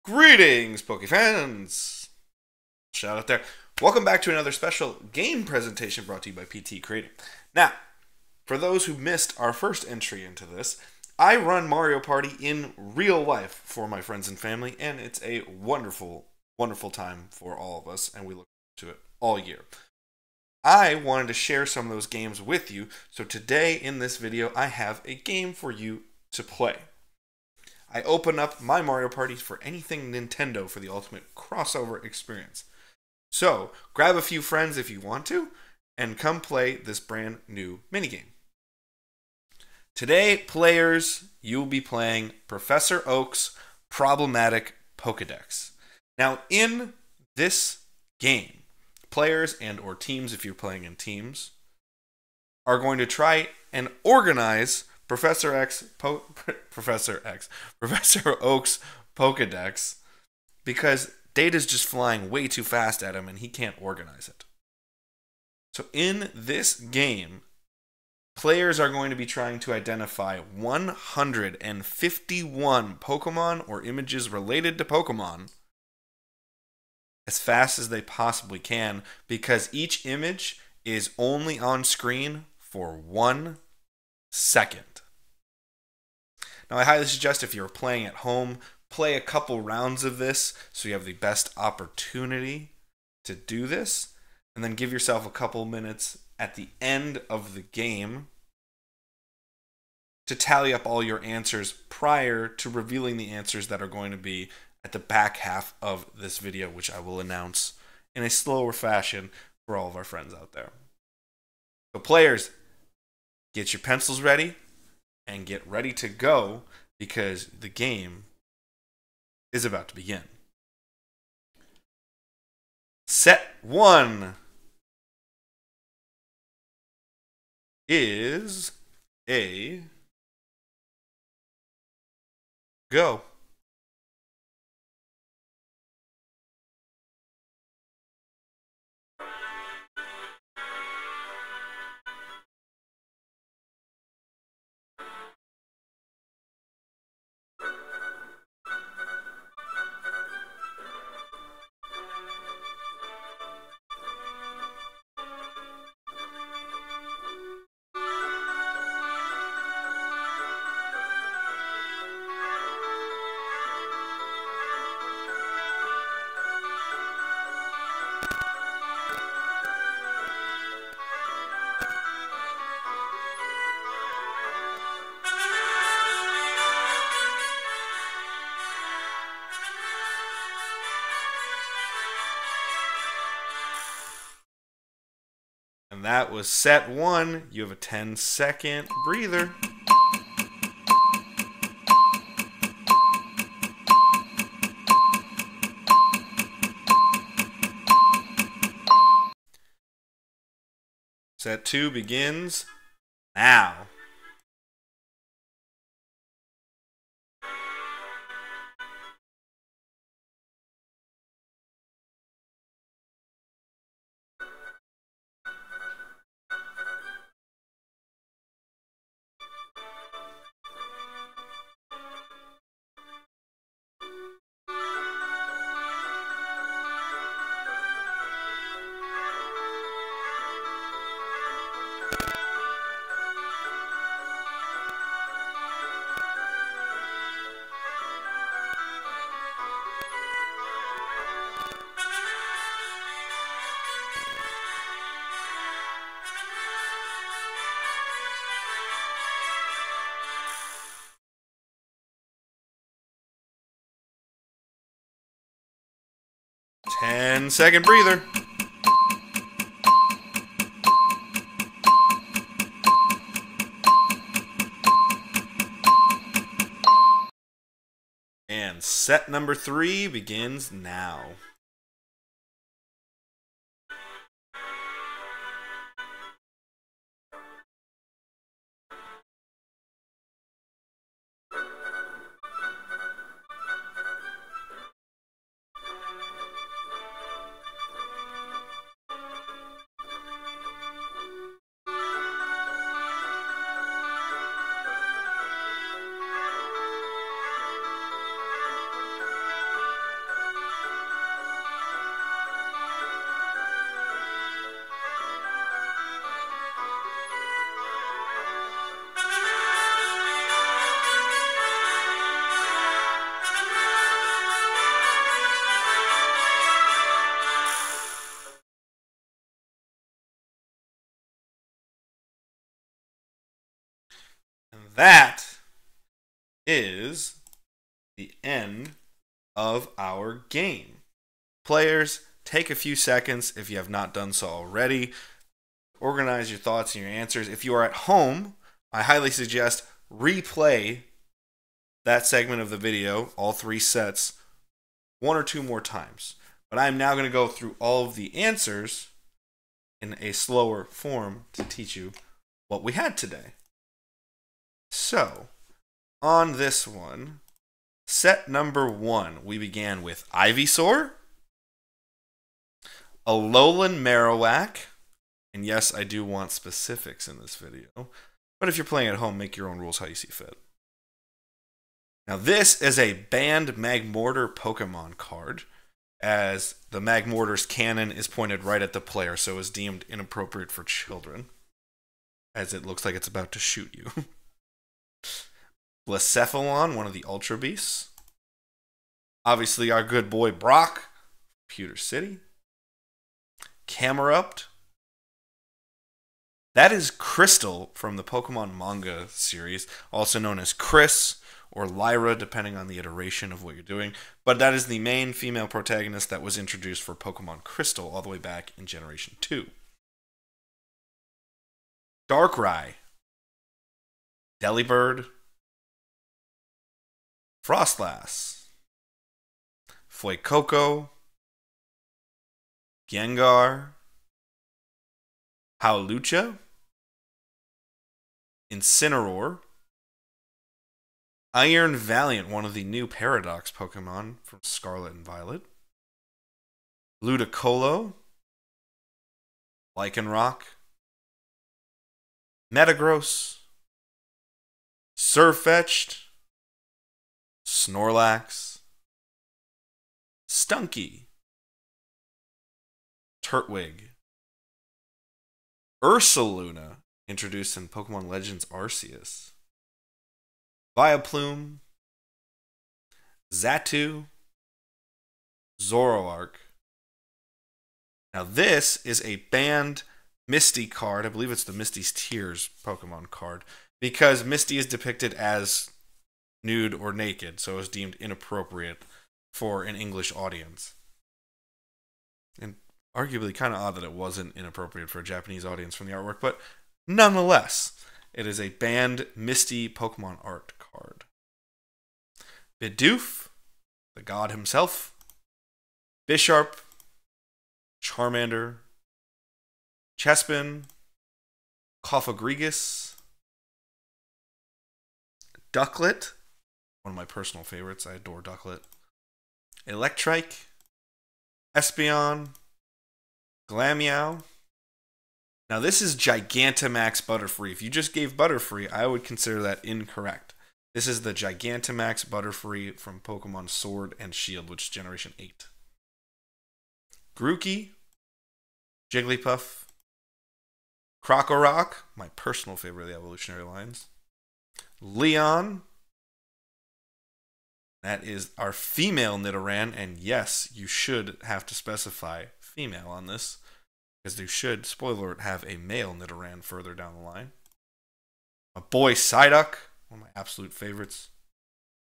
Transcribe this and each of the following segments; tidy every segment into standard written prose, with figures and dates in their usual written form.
Greetings, Poke fans! Shout out there. Welcome back to another special game presentation brought to you by PTE Creative. Now, for those who missed our first entry into this, I run Mario Party in real life for my friends and family, and it's a wonderful, wonderful time for all of us, and we look forward to it all year. I wanted to share some of those games with you, so today in this video, I have a game for you to play. I open up my Mario Parties for anything Nintendo for the ultimate crossover experience. So, grab a few friends if you want to, and come play this brand new minigame. Today, players, you'll be playing Professor Oak's Problematic Pokedex. Now, in this game, players and or teams, if you're playing in teams, are going to try and organize Professor Oak's Pokedex because data's just flying way too fast at him and he can't organize it. So in this game, players are going to be trying to identify 151 Pokemon or images related to Pokemon as fast as they possibly can, because each image is only on screen for 1 second. Now, I highly suggest if you're playing at home, play a couple rounds of this so you have the best opportunity to do this, and then give yourself a couple minutes at the end of the game to tally up all your answers prior to revealing the answers that are going to be at the back half of this video, which I will announce in a slower fashion for all of our friends out there. So players, get your pencils ready and get ready to go, because the game is about to begin. Set 1 is a go. And that was set 1. You have a 10-second breather. Set 2 begins now. Ten-second breather. And set number 3 begins now. that is the end of our game. Players, take a few seconds if you have not done so already. Organize your thoughts and your answers. If you are at home, I highly suggest replay that segment of the video, all 3 sets, 1 or 2 more times. But I'm now going to go through all of the answers in a slower form to teach you what we had today. So, on this one, set number 1, we began with Ivysaur, Alolan Marowak, and yes, I do want specifics in this video, but if you're playing at home, make your own rules how you see fit. Now this is a banned Magmortar Pokemon card, as the Magmortar's cannon is pointed right at the player, so is deemed inappropriate for children, as it looks like it's about to shoot you. Blacephalon, one of the Ultra Beasts. Obviously our good boy Brock, Pewter City. Camerupt. That is Crystal from the Pokemon manga series, also known as Chris or Lyra, depending on the iteration of what you're doing. But that is the main female protagonist that was introduced for Pokemon Crystal all the way back in Generation 2. Darkrai. Delibird. Frostlass. Fuecoco. Gengar. Howlucha. Incineroar. Iron Valiant, one of the new Paradox Pokemon from Scarlet and Violet. Ludicolo. Lycanroc. Metagross. Surfetch'd. Snorlax. Stunky. Turtwig. Ursaluna, introduced in Pokemon Legends Arceus. Vileplume. Xatu. Zoroark. Now this is a banned Misty card. I believe it's the Misty's Tears Pokemon card, because Misty is depicted as nude or naked, so it's deemed inappropriate for an English audience. And arguably kind of odd that it wasn't inappropriate for a Japanese audience from the artwork, but nonetheless, it is a banned Misty Pokemon art card. Bidoof, the god himself. Bisharp. Charmander. Chespin. Cofagrigus. Ducklet, one of my personal favorites. I adore Ducklet. Electrike. Espeon. Glameow. Now this is Gigantamax Butterfree. If you just gave Butterfree, I would consider that incorrect. This is the Gigantamax Butterfree from Pokemon Sword and Shield, which is Generation 8. Grookey. Jigglypuff. Krokorok, my personal favorite of the evolutionary lines. Leon. That is our female Nidoran, and yes, you should have to specify female on this, because they should, spoiler alert, have a male Nidoran further down the line. My boy Psyduck, one of my absolute favorites.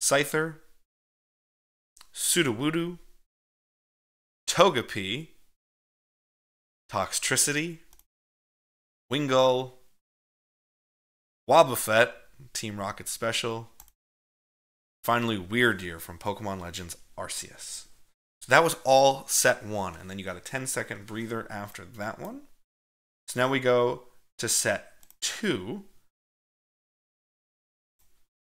Scyther. Sudowoodo. Togepi. Toxtricity. Wingull. Wobbuffet, Team Rocket Special. Finally, Weirdeer from Pokemon Legends Arceus. So that was all set 1, and then you got a 10-second breather after that one. So now we go to set 2.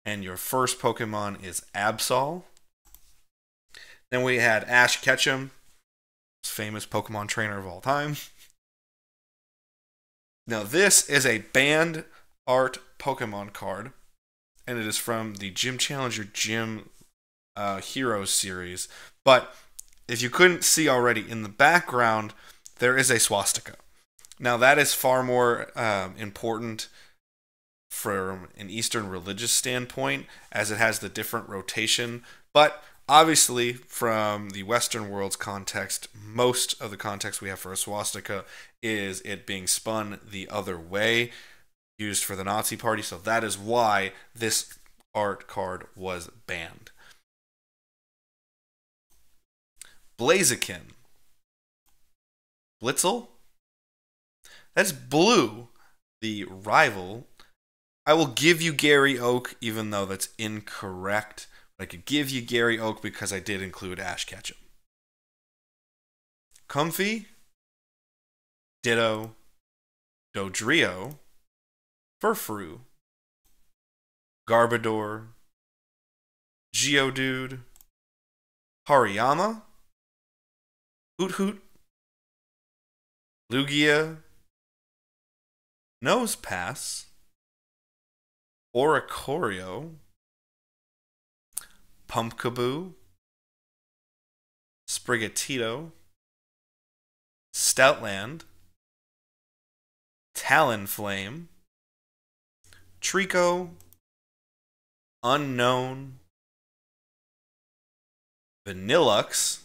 And your first Pokemon is Absol. Then we had Ash Ketchum, famous Pokemon trainer of all time. Now this is a banned art Pokemon card, and it is from the Gym Challenger Gym Heroes series. But if you couldn't see already, in the background there is a swastika. Now that is far more important from an Eastern religious standpoint, as it has the different rotation. But obviously, from the Western world's context, most of the context we have for a swastika is it being spun the other way. used for the Nazi Party, so that is why this art card was banned. Blaziken. Blitzel? That's blue, the rival. I will give you Gary Oak, even though that's incorrect. I could give you Gary Oak because I did include Ash Ketchum. Comfy, Ditto, Dodrio, Furfrou, Garbodor, Geodude, Hariyama, Hoot Hoot, Lugia, Nosepass, Oricorio, Pumpkaboo, Sprigatito, Stoutland, Talonflame, Trico, Unknown, Vanillux.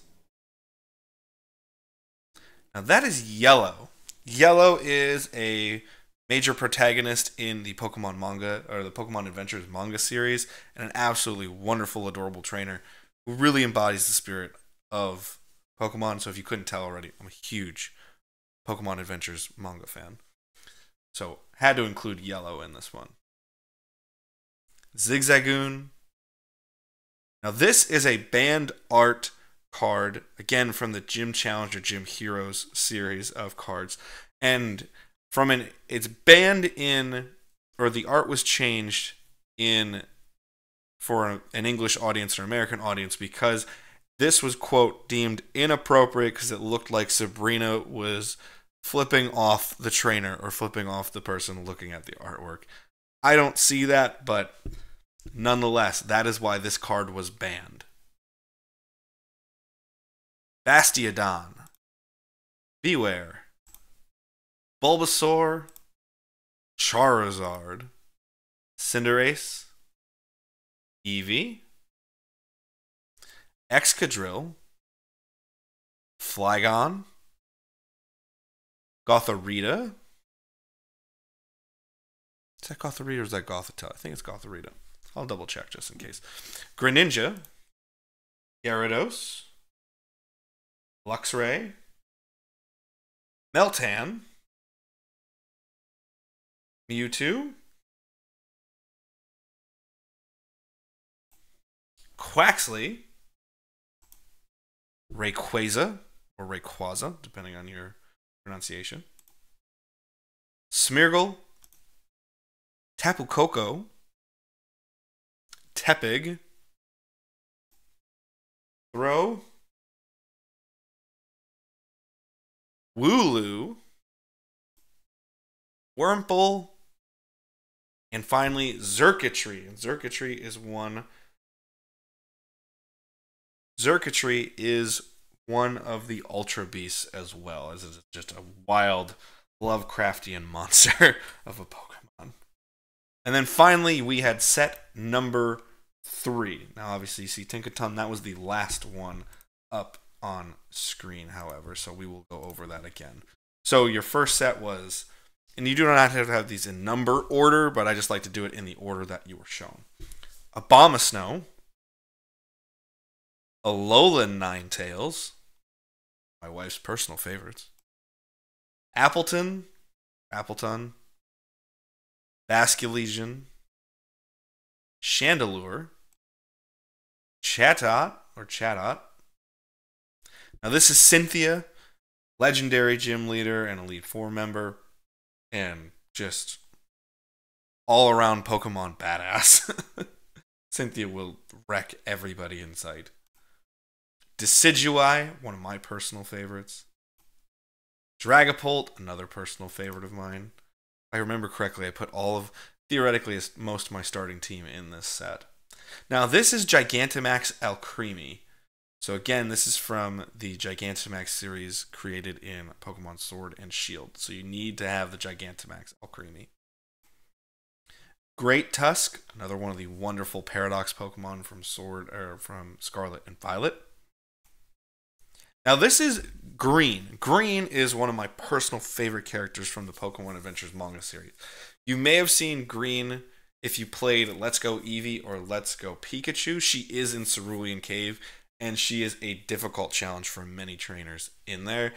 Now that is Yellow. Yellow is a major protagonist in the Pokemon manga, or the Pokemon Adventures manga series, and an absolutely wonderful, adorable trainer who really embodies the spirit of Pokemon. So if you couldn't tell already, I'm a huge Pokemon Adventures manga fan. So had to include Yellow in this one. Zigzagoon. Now this is a banned art card, again from the Gym Challenge or Gym Heroes series of cards. And it's banned in, or the art was changed in for an English audience or American audience because this was, quote, deemed inappropriate because it looked like Sabrina was flipping off the trainer or flipping off the person looking at the artwork. I don't see that, but nonetheless, that is why this card was banned. Bastiodon, Beware, Bulbasaur, Charizard, Cinderace, Eevee, Excadrill, Flygon, Gothorita. Is that Gothorita or is that Gothitelle? I think it's Gothorita. I'll double check just in case. Greninja, Gyarados, Luxray, Meltan, Mewtwo, Quaxley, Rayquaza, or Rayquaza, depending on your pronunciation, Smeargle, Tapu Koko, Tepig, Throw, Wooloo, Wurmple, and finally Xurkitree. And Xurkitree is one of the Ultra Beasts as well, as it's just a wild Lovecraftian monster of a Pokemon. And then finally we had set number 3. Now obviously you see Tinkaton, that was the last one up on screen, however, so we will go over that again. So your first set was, and you do not have to have these in number order, but I just like to do it in the order that you were shown. Abomasnow, Alolan Ninetales, my wife's personal favorites, Appleton, Basculegion, Chandelure, Chatot. Now this is Cynthia, legendary gym leader and Elite Four member, and just all around Pokemon badass. Cynthia will wreck everybody in sight. Decidueye, one of my personal favorites. Dragapult, another personal favorite of mine. If I remember correctly, I put theoretically, most of my starting team in this set. Now, this is Gigantamax Alcremie. So again, this is from the Gigantamax series created in Pokemon Sword and Shield. So you need to have the Gigantamax Alcremie. Great Tusk, another one of the wonderful Paradox Pokemon from Scarlet and Violet. Now this is Green. Green is one of my personal favorite characters from the Pokemon Adventures manga series. You may have seen green if you played Let's Go Eevee or Let's Go Pikachu. She is in Cerulean Cave, and she is a difficult challenge for many trainers in there.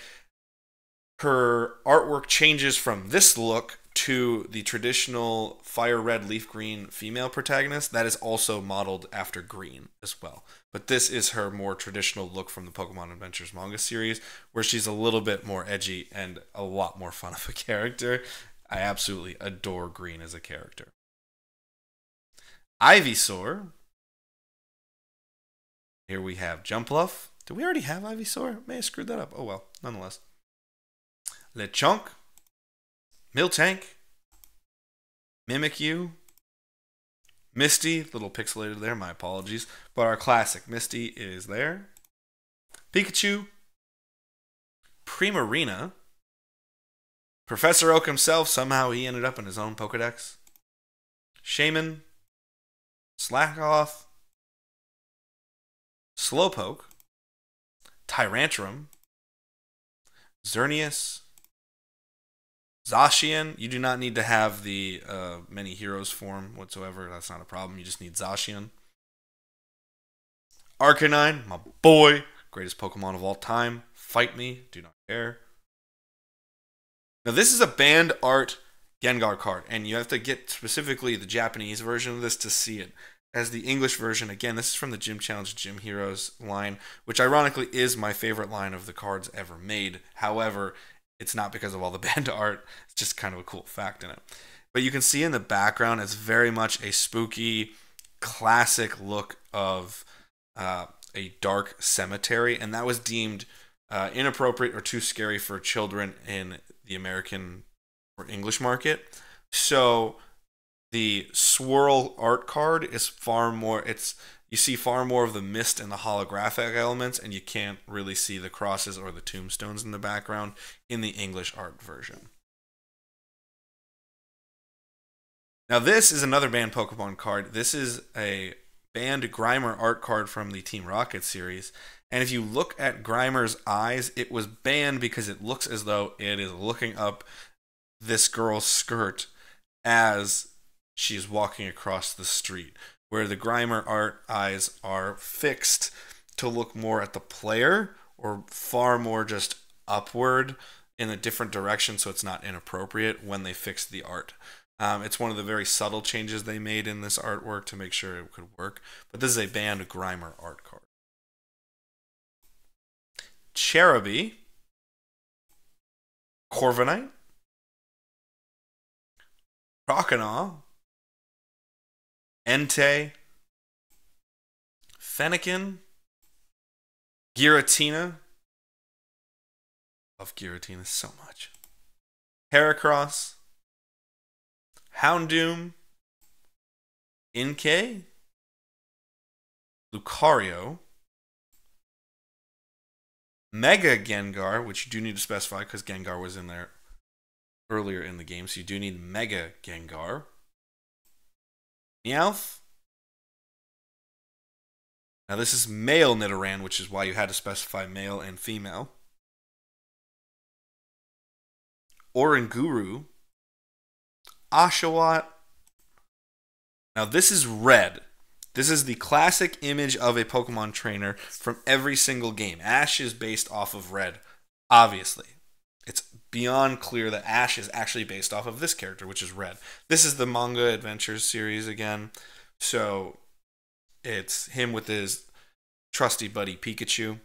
Her artwork changes from this look to the traditional fire red leaf green female protagonist that is also modeled after green as well. But this is her more traditional look from the Pokemon Adventures manga series, where she's a little bit more edgy and a lot more fun of a character. I absolutely adore green as a character. Ivysaur. Here we have Jumpluff. Did we already have Ivysaur? May have screwed that up. Oh well, nonetheless. Lechonk, Miltank, Mimikyu, Misty, little pixelated there, my apologies. But our classic Misty is there. Pikachu, Primarina, Professor Oak himself, somehow he ended up in his own Pokedex. Shaman, Slackoth, Slowpoke, Tyrantrum, Xerneas, Zacian. You do not need to have the many heroes form whatsoever. That's not a problem. You just need Zacian. Arcanine, my boy. Greatest Pokemon of all time. Fight me. Do not care. Now, this is a banned art Gengar card, and you have to get specifically the Japanese version of this to see it. As the English version, again, this is from the Gym Challenge Gym Heroes line, which ironically is my favorite line of the cards ever made. However, it's not because of all the banned art. It's just kind of a cool fact in it. But you can see in the background, it's very much a spooky, classic look of a dark cemetery, and that was deemed inappropriate or too scary for children in the American or English market. So the swirl art card is far more, you see far more of the mist and the holographic elements, and you can't really see the crosses or the tombstones in the background in the English art version. Now this is another banned Pokemon card. This is a banned Grimer art card from the Team Rocket series. And if you look at Grimer's eyes, it was banned because it looks as though it is looking up this girl's skirt as she's walking across the street, where the Grimer art eyes are fixed to look more at the player or far more just upward in a different direction, so it's not inappropriate when they fix the art. It's one of the very subtle changes they made in this artwork to make sure it could work, but this is a banned Grimer art card. Cherubi, Corviknight, Croconaw, Entei, Fennekin, Giratina. Love Giratina so much. Heracross, Houndoom, Inkay, Lucario, Mega Gengar, which you do need to specify because Gengar was in there earlier in the game, so you do need Mega Gengar. Meowth. Now this is male Nidoran, which is why you had to specify male and female. Oranguru. Oshawott. Now this is red. This is the classic image of a Pokemon trainer from every single game. Ash is based off of red, obviously. It's beyond clear that Ash is actually based off of this character, which is red. This is the manga adventures series again. So it's him with his trusty buddy Pikachu.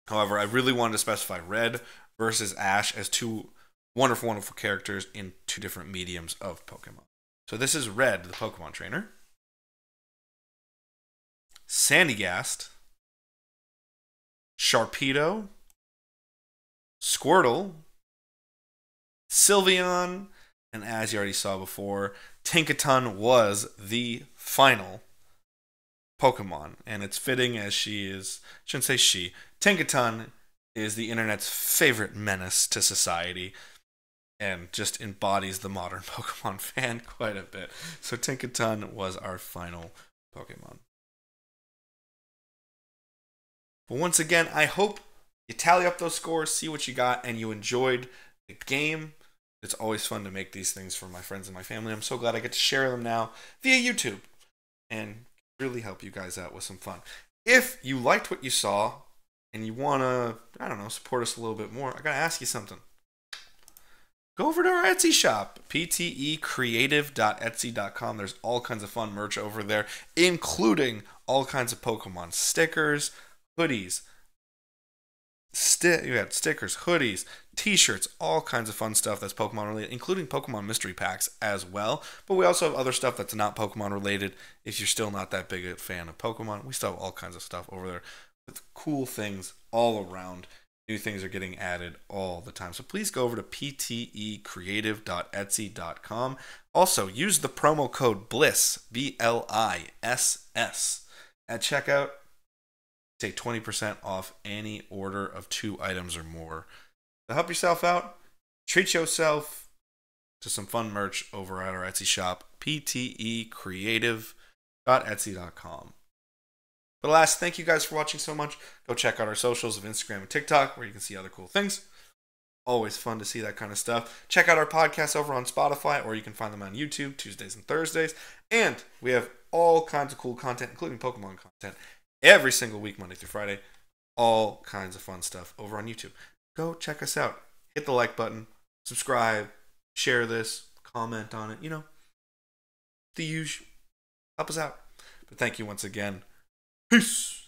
However, I really wanted to specify red versus Ash as two wonderful, wonderful characters in two different mediums of Pokemon. So this is Red, the Pokemon trainer. Sandygast, Sharpedo, Squirtle, Sylveon, and as you already saw before, Tinkaton was the final Pokemon. And it's fitting as she is, I shouldn't say she, Tinkaton is the internet's favorite menace to society and just embodies the modern Pokemon fan quite a bit. So Tinkaton was our final Pokemon. But once again, I hope you tally up those scores, see what you got, and you enjoyed the game. It's always fun to make these things for my friends and my family. I'm so glad I get to share them now via YouTube and really help you guys out with some fun. If you liked what you saw and you want to, I don't know, support us a little bit more, I got to ask you something. Go over to our Etsy shop, ptecreative.etsy.com. There's all kinds of fun merch over there, including all kinds of Pokemon stickers, hoodies, you had stickers, hoodies, t-shirts, all kinds of fun stuff that's Pokemon related, including Pokemon mystery packs as well. But we also have other stuff that's not Pokemon related. If you're still not that big a fan of Pokemon, we still have all kinds of stuff over there with cool things all around. New things are getting added all the time. So please go over to ptecreative.etsy.com. Also, use the promo code BLISS, BLISS, at checkout. Take 20% off any order of 2 items or more. So help yourself out. Treat yourself to some fun merch over at our Etsy shop, ptecreative.etsy.com. But last, thank you guys for watching so much. Go check out our socials of Instagram and TikTok where you can see other cool things. Always fun to see that kind of stuff. Check out our podcasts over on Spotify, or you can find them on YouTube Tuesdays and Thursdays. And we have all kinds of cool content, including Pokemon content, every single week, Monday through Friday. All kinds of fun stuff over on YouTube. Go check us out. Hit the like button, subscribe, share this, comment on it. You know, the usual. Help us out. But thank you once again. Peace.